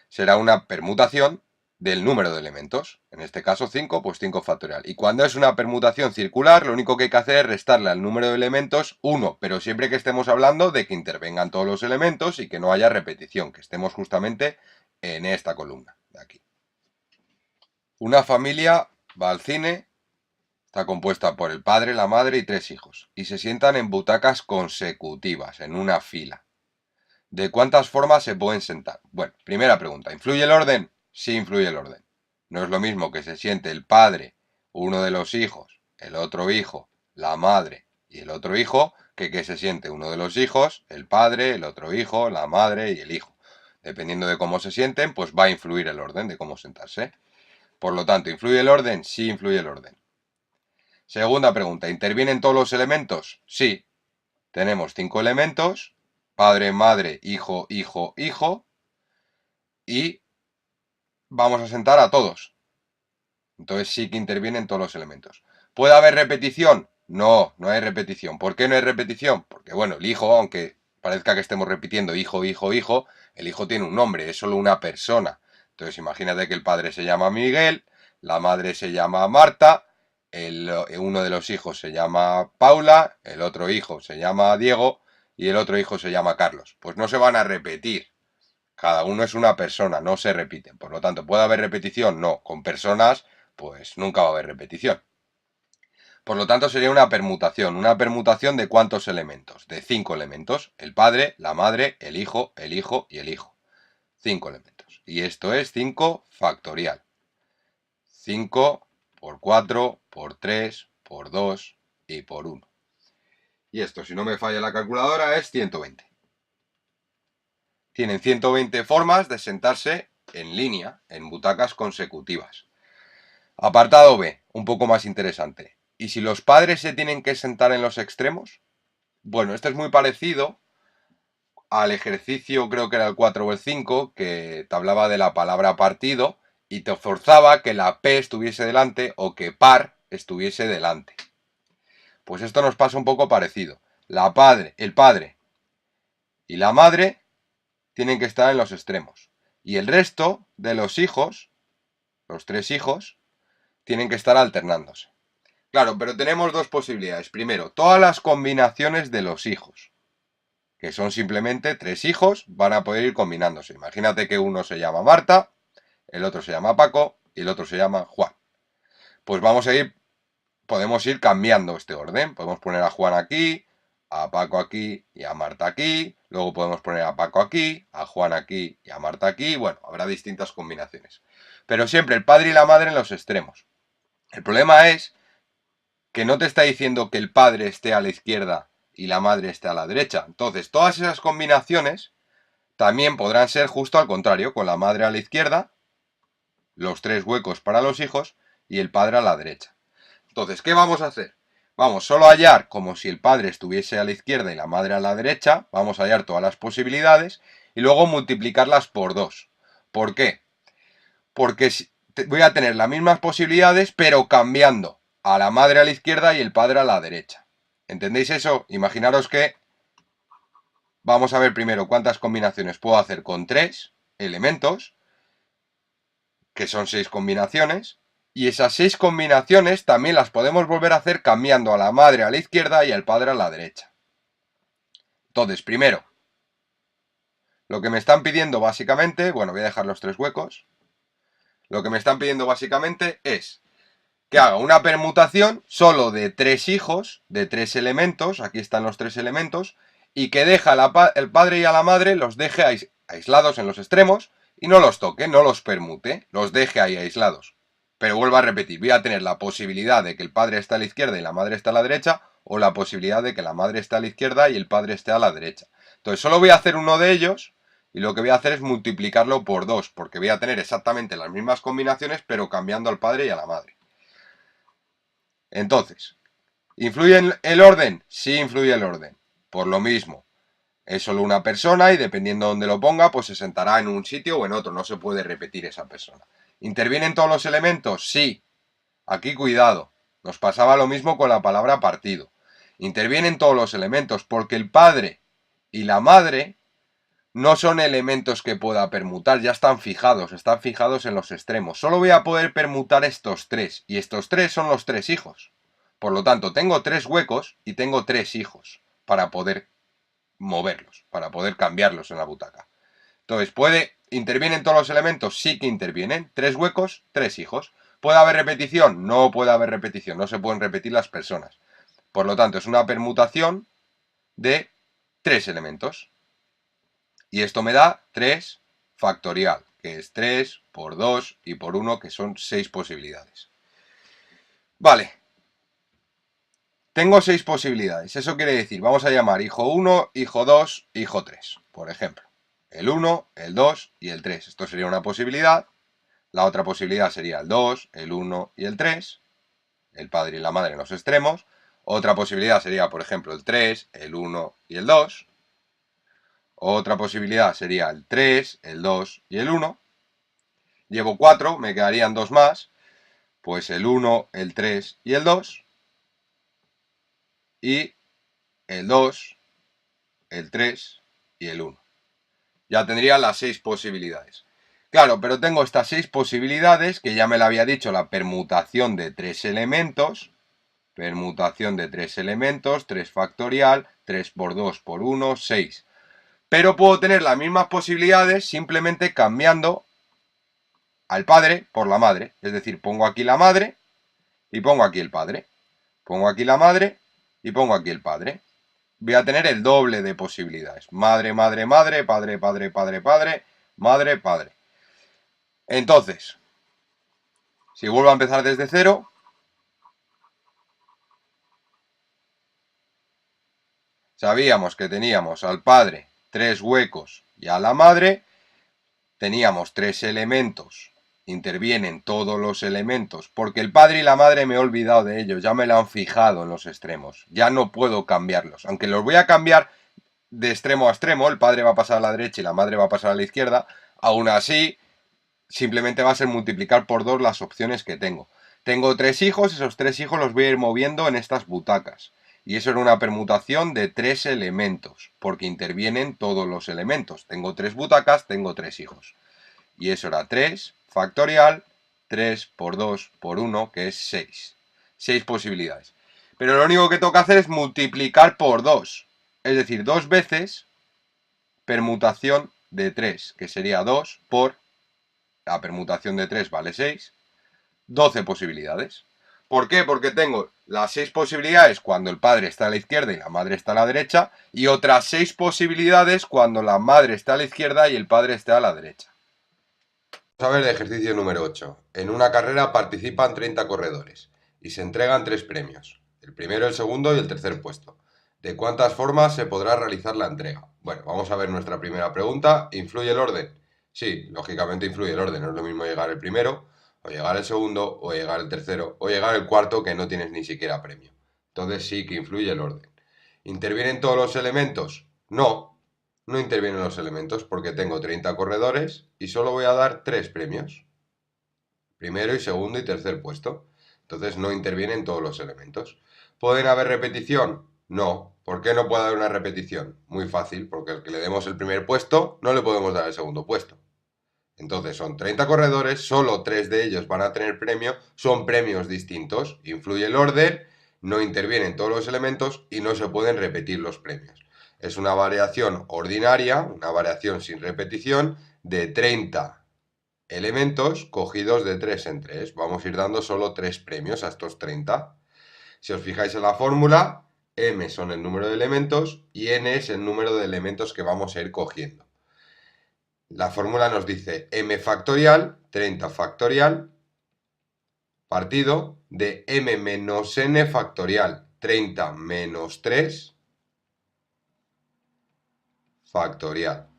Será una permutación del número de elementos. En este caso 5, pues 5 factorial. Y cuando es una permutación circular, lo único que hay que hacer es restarle al número de elementos 1, pero siempre que estemos hablando de que intervengan todos los elementos y que no haya repetición, que estemos justamente en esta columna de aquí. Una familia va al cine, está compuesta por el padre, la madre y 3 hijos, y se sientan en butacas consecutivas, en una fila. ¿De cuántas formas se pueden sentar? Bueno, primera pregunta, ¿influye el orden? Sí influye el orden. No es lo mismo que se siente el padre, uno de los hijos, el otro hijo, la madre y el otro hijo, que se siente uno de los hijos, el padre, el otro hijo, la madre y el hijo. Dependiendo de cómo se sienten, pues va a influir el orden de cómo sentarse. Por lo tanto, ¿influye el orden? Sí influye el orden. Segunda pregunta, ¿intervienen todos los elementos? Sí. Tenemos 5 elementos, padre, madre, hijo, hijo, hijo, y vamos a sentar a todos. Entonces sí que intervienen todos los elementos. ¿Puede haber repetición? No, no hay repetición. ¿Por qué no hay repetición? Porque bueno, el hijo, aunque parezca que estemos repitiendo hijo, hijo, hijo, el hijo tiene un nombre, es solo una persona. Entonces imagínate que el padre se llama Miguel, la madre se llama Marta, uno de los hijos se llama Paula, el otro hijo se llama Diego y el otro hijo se llama Carlos. Pues no se van a repetir. Cada uno es una persona, no se repiten. Por lo tanto, ¿puede haber repetición? No. Con personas, pues nunca va a haber repetición. Por lo tanto, sería una permutación. ¿Una permutación de cuántos elementos? De 5 elementos. El padre, la madre, el hijo y el hijo. 5 elementos. Y esto es 5 factorial. 5 por 4, por 3, por 2 y por 1. Y esto, si no me falla la calculadora, es 120. Tienen 120 formas de sentarse en línea, en butacas consecutivas. Apartado B, un poco más interesante. ¿Y si los padres se tienen que sentar en los extremos? Bueno, este es muy parecido al ejercicio, creo que era el 4 o el 5, que te hablaba de la palabra partido y te forzaba que la P estuviese delante o que par estuviese delante. Pues esto nos pasa un poco parecido. El padre y la madre tienen que estar en los extremos. Y el resto de los hijos, los 3 hijos, tienen que estar alternándose. Claro, pero tenemos dos posibilidades. Primero, todas las combinaciones de los hijos, que son simplemente 3 hijos, van a poder ir combinándose. Imagínate que uno se llama Marta, el otro se llama Paco y el otro se llama Juan. Pues podemos ir cambiando este orden. Podemos poner a Juan aquí, a Paco aquí y a Marta aquí. Luego podemos poner a Paco aquí, a Juan aquí y a Marta aquí. Bueno, habrá distintas combinaciones. Pero siempre el padre y la madre en los extremos. El problema es que no te está diciendo que el padre esté a la izquierda y la madre esté a la derecha. Entonces, todas esas combinaciones también podrán ser justo al contrario, con la madre a la izquierda, los 3 huecos para los hijos y el padre a la derecha. Entonces, ¿qué vamos a hacer? Vamos solo a hallar como si el padre estuviese a la izquierda y la madre a la derecha. Vamos a hallar todas las posibilidades y luego multiplicarlas por 2. ¿Por qué? Porque voy a tener las mismas posibilidades, pero cambiando a la madre a la izquierda y el padre a la derecha. ¿Entendéis eso? Imaginaros que vamos a ver primero cuántas combinaciones puedo hacer con 3 elementos, que son 6 combinaciones, y esas 6 combinaciones también las podemos volver a hacer cambiando a la madre a la izquierda y al padre a la derecha. Entonces, primero, lo que me están pidiendo básicamente, bueno, voy a dejar los 3 huecos, lo que me están pidiendo básicamente es que haga una permutación solo de 3 hijos, de 3 elementos, aquí están los 3 elementos, y que deja el padre y a la madre, los deje aislados en los extremos, y no los toque, no los permute, los deje ahí aislados. Pero vuelvo a repetir, voy a tener la posibilidad de que el padre esté a la izquierda y la madre esté a la derecha, o la posibilidad de que la madre esté a la izquierda y el padre esté a la derecha. Entonces solo voy a hacer uno de ellos, y lo que voy a hacer es multiplicarlo por 2, porque voy a tener exactamente las mismas combinaciones, pero cambiando al padre y a la madre. Entonces, ¿influye el orden? Sí influye el orden. Por lo mismo, es solo una persona y dependiendo de dónde lo ponga, pues se sentará en un sitio o en otro. No se puede repetir esa persona. ¿Intervienen todos los elementos? Sí. Aquí cuidado. Nos pasaba lo mismo con la palabra partido. Intervienen todos los elementos porque el padre y la madre no son elementos que pueda permutar, ya están fijados en los extremos. Solo voy a poder permutar estos 3 y estos 3 son los 3 hijos. Por lo tanto, tengo 3 huecos y tengo 3 hijos para poder moverlos, para poder cambiarlos en la butaca. Entonces, ¿intervienen todos los elementos? Sí que intervienen. 3 huecos, 3 hijos. ¿Puede haber repetición? No puede haber repetición, no se pueden repetir las personas. Por lo tanto, es una permutación de 3 elementos. Y esto me da 3 factorial, que es 3 por 2 y por 1, que son 6 posibilidades. Vale. Tengo 6 posibilidades. Eso quiere decir, vamos a llamar hijo 1, hijo 2, hijo 3, por ejemplo. El 1, el 2 y el 3. Esto sería una posibilidad. La otra posibilidad sería el 2, el 1 y el 3. El padre y la madre en los extremos. Otra posibilidad sería, por ejemplo, el 3, el 1 y el 2. Otra posibilidad sería el 3, el 2 y el 1. Llevo 4, me quedarían 2 más. Pues el 1, el 3 y el 2. Y el 2, el 3 y el 1. Ya tendría las 6 posibilidades. Claro, pero tengo estas 6 posibilidades que ya me la había dicho la permutación de 3 elementos. Permutación de 3 elementos, 3 factorial, 3 por 2 por 1, 6. Pero puedo tener las mismas posibilidades simplemente cambiando al padre por la madre. Es decir, pongo aquí la madre y pongo aquí el padre. Pongo aquí la madre y pongo aquí el padre. Voy a tener el doble de posibilidades. Madre, madre, madre, padre, padre, padre, padre, madre, padre. Entonces, si vuelvo a empezar desde cero, sabíamos que teníamos al padre 3 huecos y a la madre teníamos 3 elementos. Intervienen todos los elementos, porque el padre y la madre me he olvidado de ellos, ya me lo han fijado en los extremos, ya no puedo cambiarlos, aunque los voy a cambiar de extremo a extremo, el padre va a pasar a la derecha y la madre va a pasar a la izquierda, aún así simplemente va a ser multiplicar por 2 las opciones que tengo. Tengo 3 hijos, esos 3 hijos los voy a ir moviendo en estas butacas. Y eso era una permutación de 3 elementos, porque intervienen todos los elementos. Tengo 3 butacas, tengo 3 hijos. Y eso era 3 factorial, 3 por 2 por 1, que es 6. 6 posibilidades. Pero lo único que toca hacer es multiplicar por 2. Es decir, 2 veces permutación de 3, que sería 2 por la permutación de 3 vale 6, 12 posibilidades. ¿Por qué? Porque tengo las 6 posibilidades cuando el padre está a la izquierda y la madre está a la derecha, y otras 6 posibilidades cuando la madre está a la izquierda y el padre está a la derecha. Vamos a ver el ejercicio número 8. En una carrera participan 30 corredores y se entregan 3 premios. El primero, el segundo y el tercer puesto. ¿De cuántas formas se podrá realizar la entrega? Bueno, vamos a ver nuestra primera pregunta. ¿Influye el orden? Sí, lógicamente influye el orden. No es lo mismo llegar el primero, o llegar el segundo, o llegar el tercero, o llegar el cuarto que no tienes ni siquiera premio. Entonces sí que influye el orden. ¿Intervienen todos los elementos? No, no intervienen los elementos porque tengo 30 corredores y solo voy a dar 3 premios. Primero y segundo y tercer puesto. Entonces no intervienen todos los elementos. ¿Pueden haber repetición? No. ¿Por qué no puede haber una repetición? Muy fácil, porque al que le demos el primer puesto no le podemos dar el segundo puesto. Entonces son 30 corredores, solo 3 de ellos van a tener premio, son premios distintos, influye el orden, no intervienen todos los elementos y no se pueden repetir los premios. Es una variación ordinaria, una variación sin repetición de 30 elementos cogidos de 3 en 3. Vamos a ir dando solo 3 premios a estos 30. Si os fijáis en la fórmula, m son el número de elementos y n es el número de elementos que vamos a ir cogiendo. La fórmula nos dice m factorial, 30 factorial, partido de m menos n factorial, 30 menos 3 factorial,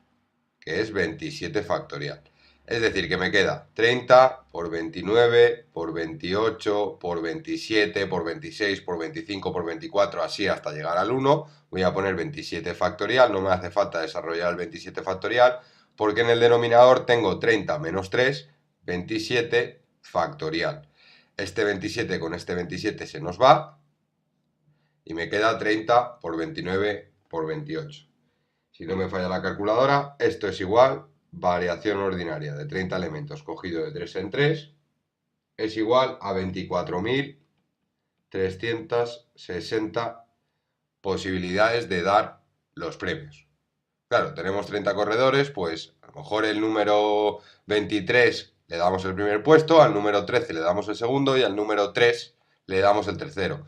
que es 27 factorial. Es decir, que me queda 30 por 29, por 28, por 27, por 26, por 25, por 24, así hasta llegar al 1. Voy a poner 27 factorial, no me hace falta desarrollar el 27 factorial, porque en el denominador tengo 30 menos 3, 27 factorial. Este 27 con este 27 se nos va y me queda 30 por 29 por 28. Si no me falla la calculadora, esto es igual, variación ordinaria de 30 elementos cogido de 3 en 3, es igual a 24.360 posibilidades de dar los premios. Claro, tenemos 30 corredores, pues a lo mejor el número 23 le damos el primer puesto, al número 13 le damos el segundo y al número 3 le damos el tercero.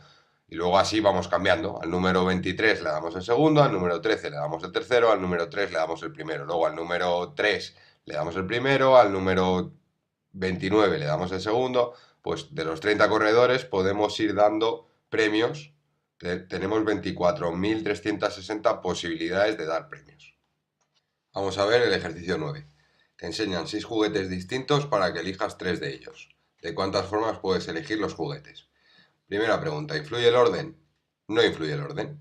Y luego así vamos cambiando. Al número 23 le damos el segundo, al número 13 le damos el tercero, al número 3 le damos el primero. Luego al número 3 le damos el primero, al número 29 le damos el segundo. Pues de los 30 corredores podemos ir dando premios. Tenemos 24.360 posibilidades de dar premios. Vamos a ver el ejercicio 9. Te enseñan 6 juguetes distintos para que elijas 3 de ellos. ¿De cuántas formas puedes elegir los juguetes? Primera pregunta, ¿influye el orden? No influye el orden.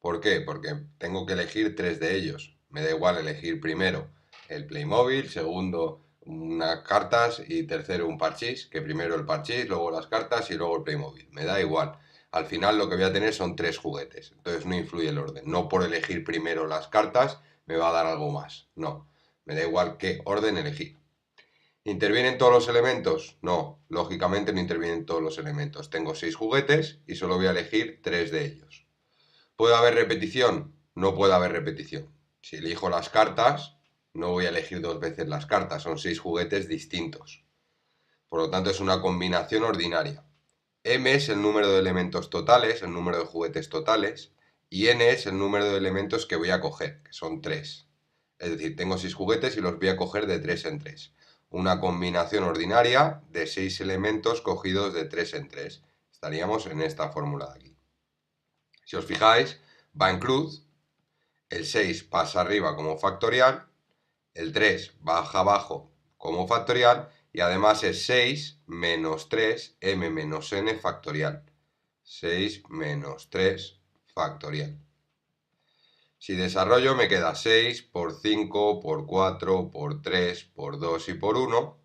¿Por qué? Porque tengo que elegir 3 de ellos. Me da igual elegir primero el Playmobil, segundo unas cartas y tercero un parchís, que primero el parchís, luego las cartas y luego el Playmobil. Me da igual. Al final lo que voy a tener son 3 juguetes. Entonces no influye el orden. No por elegir primero las cartas me va a dar algo más. No. Me da igual qué orden elegir. ¿Intervienen todos los elementos? No, lógicamente no intervienen todos los elementos. Tengo 6 juguetes y solo voy a elegir 3 de ellos. ¿Puede haber repetición? No puede haber repetición. Si elijo las cartas, no voy a elegir 2 veces las cartas, son 6 juguetes distintos. Por lo tanto, es una combinación ordinaria. M es el número de elementos totales, el número de juguetes totales, y N es el número de elementos que voy a coger, que son 3. Es decir, tengo 6 juguetes y los voy a coger de 3 en 3. Una combinación ordinaria de 6 elementos cogidos de 3 en 3. Estaríamos en esta fórmula de aquí. Si os fijáis, va en cruz, el 6 pasa arriba como factorial, el 3 baja abajo como factorial y además es 6 menos 3 m menos n factorial. 6 menos 3 factorial. Si desarrollo me queda 6 por 5 por 4 por 3 por 2 y por 1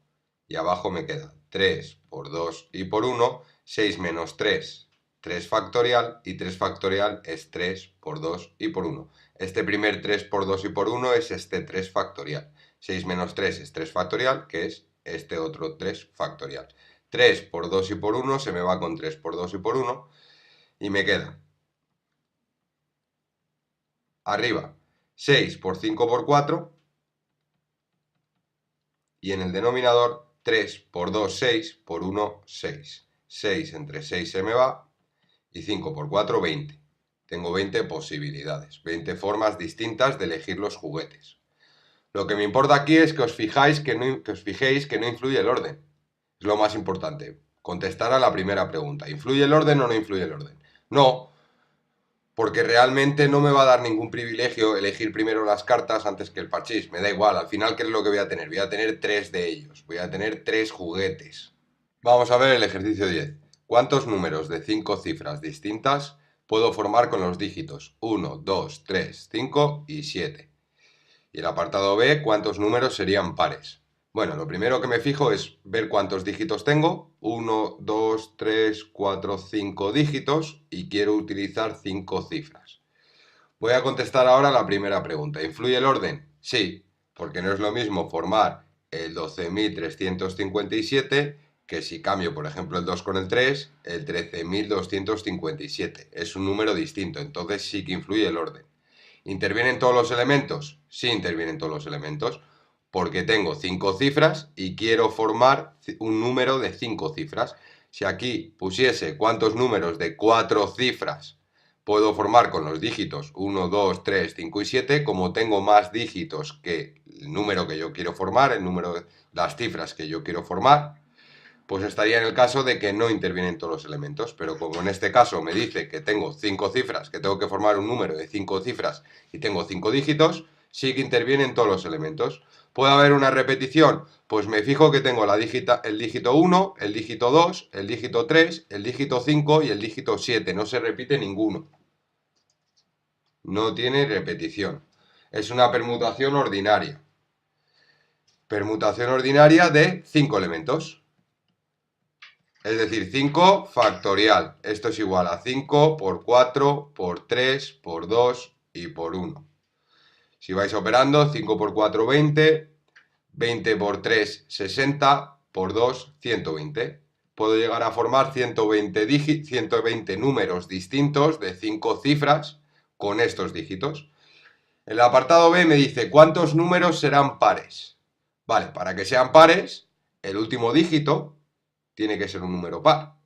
y abajo me queda 3 por 2 y por 1, 6 menos 3, 3 factorial y 3 factorial es 3 por 2 y por 1. Este primer 3 por 2 y por 1 es este 3 factorial. 6 menos 3 es 3 factorial, que es este otro 3 factorial. 3 por 2 y por 1 se me va con 3 por 2 y por 1 y me queda arriba 6 por 5 por 4 y en el denominador 3 por 2, 6 por 1, 6. 6 entre 6 se me va y 5 por 4, 20. Tengo 20 posibilidades, 20 formas distintas de elegir los juguetes. Lo que me importa aquí es que os fijéis que no influye el orden. Es lo más importante. Contestar a la primera pregunta. ¿Influye el orden o no influye el orden? No, porque realmente no me va a dar ningún privilegio elegir primero las cartas antes que el parchís. Me da igual, al final, ¿qué es lo que voy a tener? Voy a tener 3 de ellos. Voy a tener 3 juguetes. Vamos a ver el ejercicio 10. ¿Cuántos números de 5 cifras distintas puedo formar con los dígitos 1, 2, 3, 5 y 7? Y el apartado B, ¿cuántos números serían pares? Bueno, lo primero que me fijo es ver cuántos dígitos tengo. 1, 2, 3, 4, 5 dígitos y quiero utilizar 5 cifras. Voy a contestar ahora la primera pregunta. ¿Influye el orden? Sí, porque no es lo mismo formar el 12.357, que si cambio, por ejemplo, el 2 con el 3, el 13.257. Es un número distinto, entonces sí que influye el orden. ¿Intervienen todos los elementos? Sí, intervienen todos los elementos, porque tengo 5 cifras y quiero formar un número de 5 cifras. Si aquí pusiese cuántos números de 4 cifras puedo formar con los dígitos 1, 2, 3, 5 y 7, como tengo más dígitos que el número que yo quiero formar, el número de las cifras que yo quiero formar, pues estaría en el caso de que no intervienen todos los elementos, pero como en este caso me dice que tengo 5 cifras, que tengo que formar un número de 5 cifras y tengo 5 dígitos, sí que intervienen todos los elementos. ¿Puede haber una repetición? Pues me fijo que tengo el dígito 1, el dígito 2, el dígito 3, el dígito 5 y el dígito 7, no se repite ninguno. No tiene repetición. Es una permutación ordinaria. Permutación ordinaria de 5 elementos. Es decir, 5 factorial. Esto es igual a 5 por 4, por 3, por 2 y por 1. Si vais operando, 5 por 4, 20. 20 por 3, 60. Por 2, 120. Puedo llegar a formar 120 números distintos de 5 cifras con estos dígitos. El apartado B me dice cuántos números serán pares. Vale, para que sean pares, el último dígito tiene que ser un número par.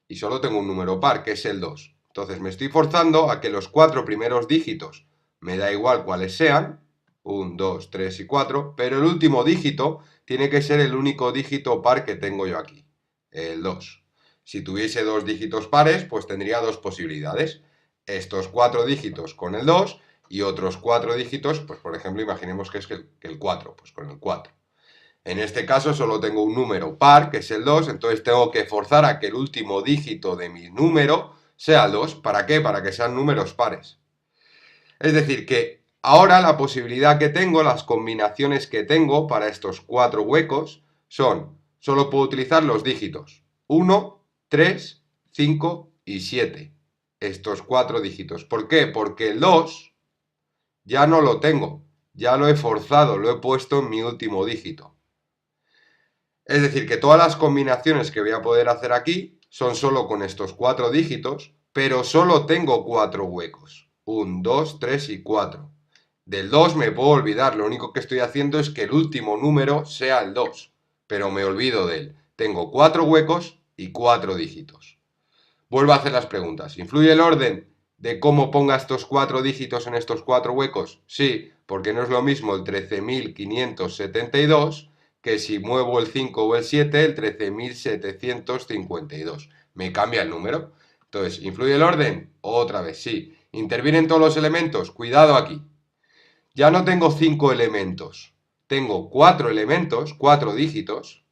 Y solo tengo un número par, que es el 2. Entonces me estoy forzando a que los 4 primeros dígitos, me da igual cuáles sean, 1, 2, 3 y 4, pero el último dígito tiene que ser el único dígito par que tengo yo aquí, el 2. Si tuviese 2 dígitos pares, pues tendría 2 posibilidades. Estos 4 dígitos con el 2 y otros 4 dígitos, pues por ejemplo, imaginemos que es el 4, pues con el 4. En este caso solo tengo un número par, que es el 2, entonces tengo que forzar a que el último dígito de mi número sea el 2. ¿Para qué? Para que sean números pares. Es decir, que ahora la posibilidad que tengo, las combinaciones que tengo para estos 4 huecos son, solo puedo utilizar los dígitos 1, 3, 5 y 7. Estos 4 dígitos. ¿Por qué? Porque el 2 ya no lo tengo, ya lo he forzado, lo he puesto en mi último dígito. Es decir, que todas las combinaciones que voy a poder hacer aquí son solo con estos 4 dígitos, pero solo tengo 4 huecos. 1, 2, 3 y 4. Del 2 me puedo olvidar, lo único que estoy haciendo es que el último número sea el 2, pero me olvido de él. Tengo 4 huecos y 4 dígitos. Vuelvo a hacer las preguntas. ¿Influye el orden de cómo ponga estos 4 dígitos en estos 4 huecos? Sí, porque no es lo mismo el 13.572 que si muevo el 5 o el 7, el 13.752. Me cambia el número. Entonces, ¿influye el orden? Otra vez, sí. ¿Intervienen todos los elementos? Cuidado aquí. Ya no tengo 5 elementos. Tengo 4 elementos, 4 dígitos,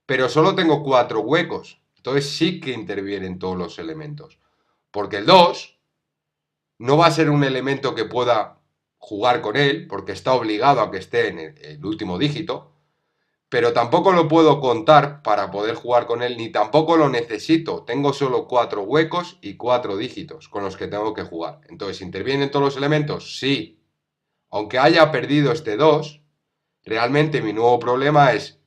pero solo tengo 4 huecos. Entonces sí que intervienen todos los elementos. Porque el 2 no va a ser un elemento que pueda jugar con él, porque está obligado a que esté en el último dígito, pero tampoco lo puedo contar para poder jugar con él, ni tampoco lo necesito. Tengo solo 4 huecos y 4 dígitos con los que tengo que jugar. Entonces, ¿intervienen todos los elementos? Sí. Aunque haya perdido este 2, realmente mi nuevo problema es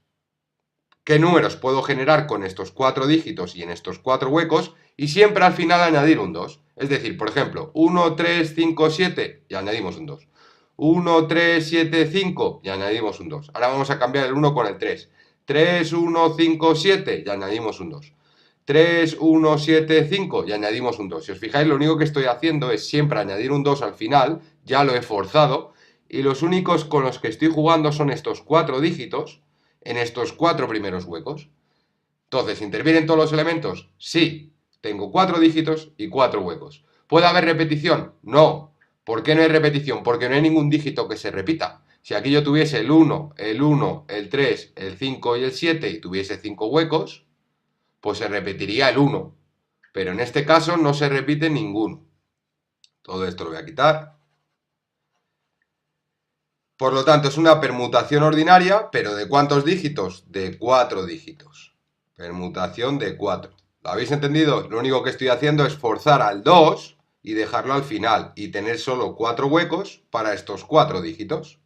qué números puedo generar con estos 4 dígitos y en estos 4 huecos, y siempre al final añadir un 2. Es decir, por ejemplo, 1, 3, 5, 7 y añadimos un 2. 1, 3, 7, 5 y añadimos un 2. Ahora vamos a cambiar el 1 con el 3. 3, 1, 5, 7 y añadimos un 2. 3, 1, 7, 5 y añadimos un 2. Si os fijáis, lo único que estoy haciendo es siempre añadir un 2 al final, ya lo he forzado, y los únicos con los que estoy jugando son estos 4 dígitos en estos 4 primeros huecos. Entonces, ¿intervienen todos los elementos? Sí. Tengo 4 dígitos y 4 huecos. ¿Puede haber repetición? No. ¿Por qué no hay repetición? Porque no hay ningún dígito que se repita. Si aquí yo tuviese el 1, el 1, el 3, el 5 y el 7 y tuviese 5 huecos, pues se repetiría el 1. Pero en este caso no se repite ninguno. Todo esto lo voy a quitar. Por lo tanto, es una permutación ordinaria, pero ¿de cuántos dígitos? De 4 dígitos. Permutación de 4. ¿Lo habéis entendido? Lo único que estoy haciendo es forzar al 2 y dejarlo al final y tener solo 4 huecos para estos 4 dígitos.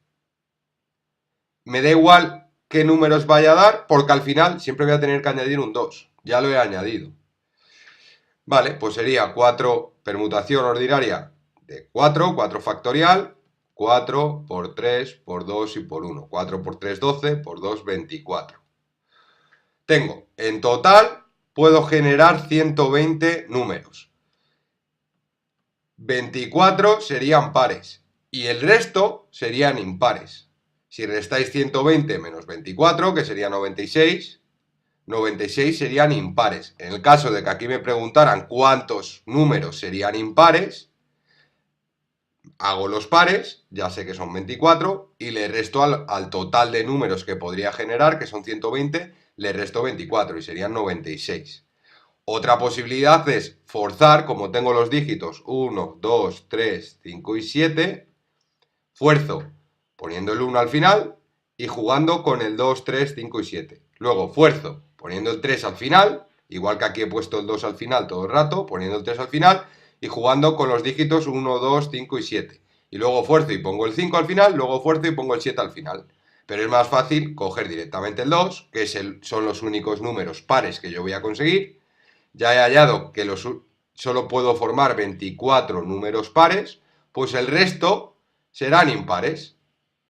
me da igual qué números vaya a dar, porque al final siempre voy a tener que añadir un 2. Ya lo he añadido. Vale, pues sería 4, permutación ordinaria de 4, 4 factorial, 4 por 3 por 2 y por 1. 4 por 3, 12, por 2, 24. Tengo, en total, puedo generar 120 números. 24 serían pares y el resto serían impares. Si restáis 120 menos 24, que sería 96, 96 serían impares. En el caso de que aquí me preguntaran cuántos números serían impares, hago los pares, ya sé que son 24, y le resto al total de números que podría generar, que son 120, le resto 24 y serían 96. Otra posibilidad es forzar, como tengo los dígitos 1, 2, 3, 5 y 7, fuerzo poniendo el 1 al final y jugando con el 2, 3, 5 y 7. Luego fuerzo poniendo el 3 al final, igual que aquí he puesto el 2 al final todo el rato, poniendo el 3 al final y jugando con los dígitos 1, 2, 5 y 7. Y luego fuerzo y pongo el 5 al final, luego fuerzo y pongo el 7 al final. Pero es más fácil coger directamente el 2, que son los únicos números pares que yo voy a conseguir. Ya he hallado que solo puedo formar 24 números pares, pues el resto serán impares.